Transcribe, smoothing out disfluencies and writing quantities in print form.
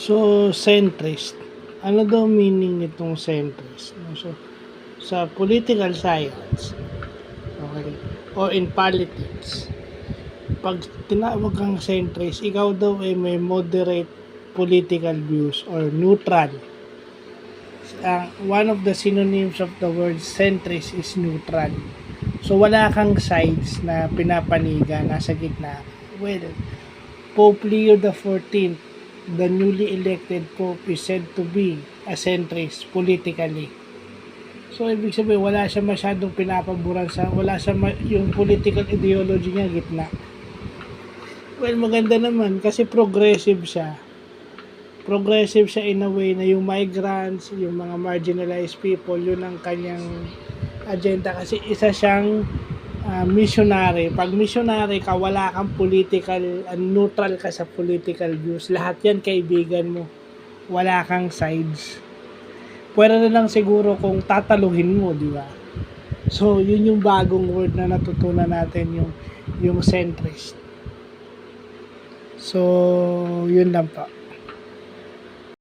So, centrist. Ano daw meaning nitong centrist? So, sa political science, okay, or in politics, pag tinawag kang centrist, ikaw daw ay may moderate political views or neutral. One of the synonyms of the word centrist is neutral. So, wala kang sides na pinapaniga, nasa gitna. Well, Pope Leo XIV, the newly elected Pope, is said to be a centrist politically. So, ibig sabihin, wala siya masyadong pinapaboran yung political ideology niya gitna. Well, maganda naman kasi progressive siya. Progressive siya in a way na yung migrants, yung mga marginalized people, yun ang kanyang agenda kasi isa siyang missionary. Pag missionary ka, wala kang political, neutral ka sa political views. Lahat yan kaibigan mo. Wala kang sides. Pwede na lang siguro kung tataluhin mo, di ba? So, yun yung bagong word na natutunan natin, yung centrist. So, yun lang pa.